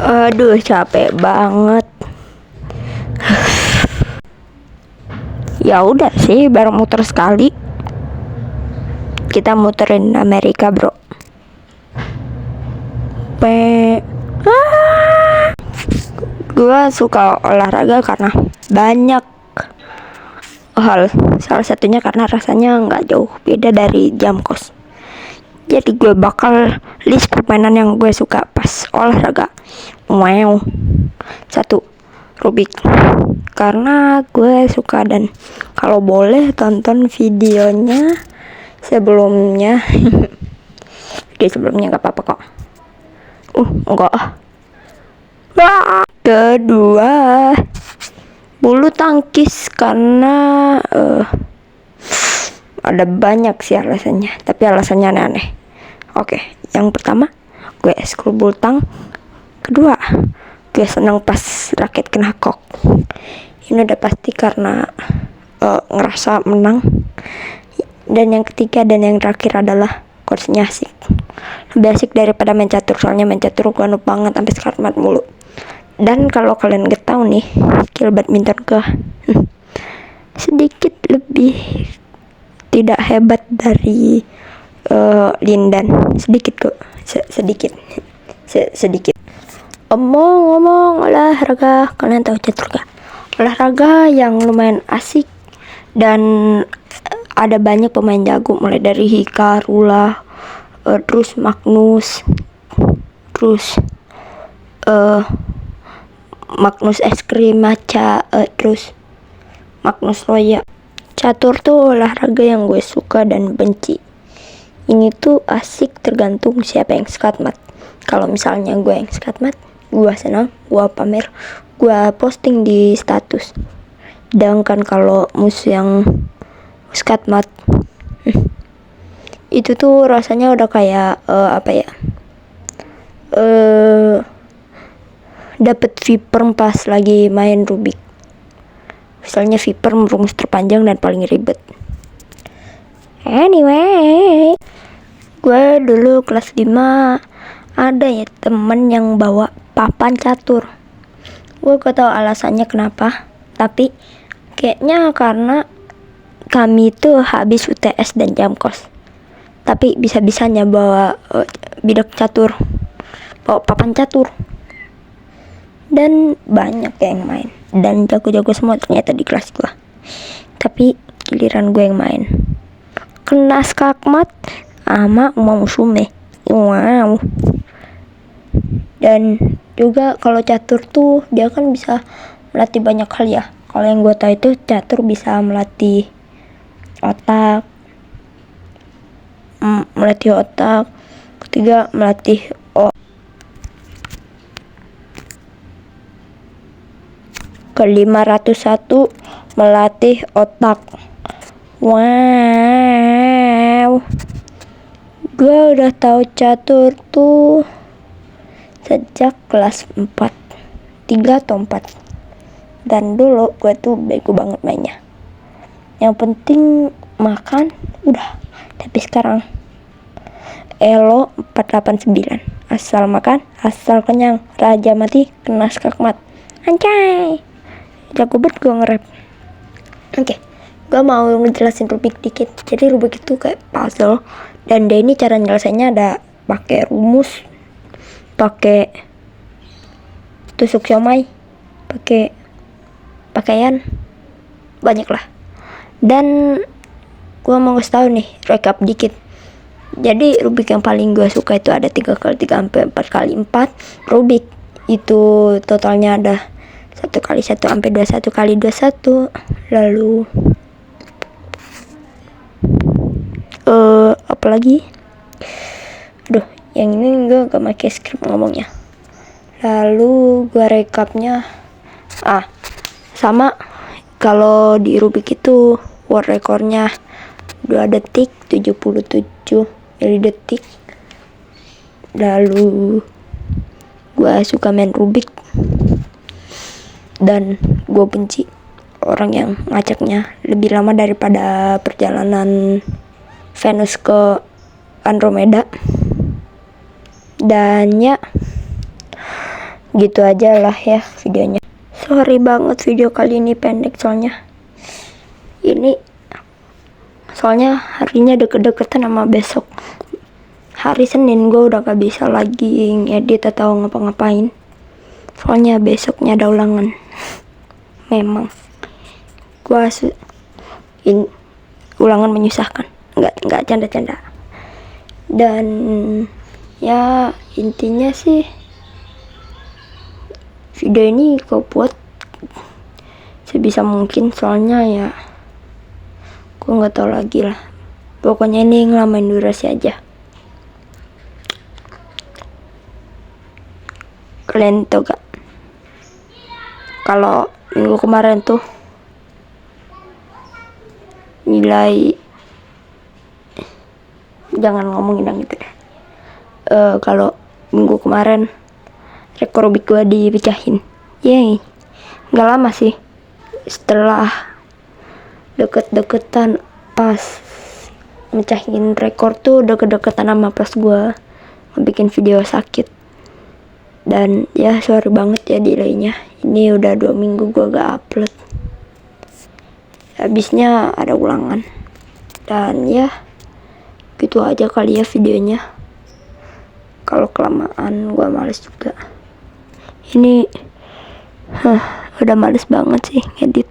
Aduh, capek banget. Ya udah sih, baru muter sekali. Kita muterin Amerika, bro. Gua suka olahraga karena banyak hal. Salah satunya karena rasanya nggak jauh beda dari jam kos. Jadi gue bakal list permainan yang gue suka pas olahraga. Wow. 1. Rubik. Karena gue suka dan kalau boleh tonton videonya sebelumnya. Video sebelumnya nggak apa-apa kok. Enggak. Kedua, bulu tangkis karena ada banyak sih alasannya, tapi alasannya aneh-aneh. Oke, yang pertama, gue eskul bulu tang. Kedua, gue senang pas raket kena kok. Ini udah pasti karena ngerasa menang. Dan yang ketiga dan yang terakhir adalah coachnya asik. Lebih asik daripada main catur, soalnya main catur gue nup banget sampai skarmat mulu. Dan kalau kalian gak tahu nih, skill badminton gue sedikit lebih tidak hebat dari Lindan, sedikit kok, sedikit. Ngomong olahraga, kalian tahu catur gak? Olahraga yang lumayan asik dan ada banyak pemain jago, mulai dari Hika, Rula, terus Magnus, terus Magnus es krim maca, terus Magnus Roya. Catur tuh olahraga yang gue suka dan benci. Ini tuh asik tergantung siapa yang skatmat. Kalau misalnya gue yang skatmat, gue senang, gue pamer, gue posting di status. Sedangkan kalau musuh yang skatmat, itu tuh rasanya udah kayak dapet viper pas lagi main Rubik. Misalnya viper rumus terpanjang dan paling ribet. Anyway, gue dulu kelas 5 ada ya temen yang bawa papan catur. Gue gak tahu alasannya kenapa, tapi kayaknya karena kami itu habis UTS dan jam kos. Tapi bisa-bisanya bawa bidak catur, bawa papan catur. Dan banyak yang main dan jago-jago semua ternyata di kelas gua. Tapi giliran gue yang main kena skakmat sama Musume. Wow. Dan juga kalau catur tuh dia kan bisa melatih banyak hal ya. Kalau yang gue tahu itu catur bisa melatih otak, ketiga melatih ke-501 melatih otak. Wow. Gue udah tahu catur tuh sejak kelas 4, 3 atau 4. Dan dulu gue tuh bego banget mainnya. Yang penting makan udah. Tapi sekarang Elo 489. Asal makan, asal kenyang, raja mati, kena skakmat. Anjay. Jago banget gue nge-rap. Oke, gue mau ngejelasin Rubik dikit. Jadi Rubik itu kayak puzzle, dan dia ini cara nyelesainnya ada pakai rumus, pakai tusuk siomay, pakai pakaian, banyak lah. Dan gue mau ngasih tahu nih, recap dikit. Jadi Rubik yang paling gue suka itu ada 3x3 sampai 4x4. Rubik itu totalnya ada 1x1 sampai 21x21. Lalu apa lagi? Aduh, yang ini gue gak pakai skrip ngomongnya. Lalu gue recapnya sama kalau di Rubik itu world recordnya 2 detik 77 milidetik. Lalu gue suka main Rubik dan gue benci orang yang ngajaknya lebih lama daripada perjalanan Venus ke Andromeda. Dan ya, gitu aja lah ya videonya. Sorry banget video kali ini pendek soalnya harinya deket-deketan sama besok hari Senin. Gue udah gak bisa lagi ngedit atau ngapa-ngapain soalnya besoknya ada ulangan. Memang ulangan menyusahkan, nggak canda-canda. Dan ya intinya sih video ini gue buat sebisa mungkin soalnya ya gue nggak tahu lagi lah, pokoknya ini ngelamain durasi aja. Kalian tau gak kalau minggu kemarin tuh nilai, jangan ngomongin yang itu deh. Kalau minggu kemarin rekor Rubik gue dipecahin. Yeay, nggak lama sih setelah deket-deketan pas mecahin rekor tuh deket-deketan sama pas gue bikin video sakit. Dan ya sorry banget ya delaynya, ini udah 2 minggu gue gak upload, habisnya ada ulangan. Dan ya gitu aja kali ya videonya, kalau kelamaan gue males juga. Ini udah males banget sih ngedit.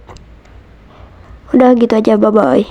Udah gitu aja, bye bye.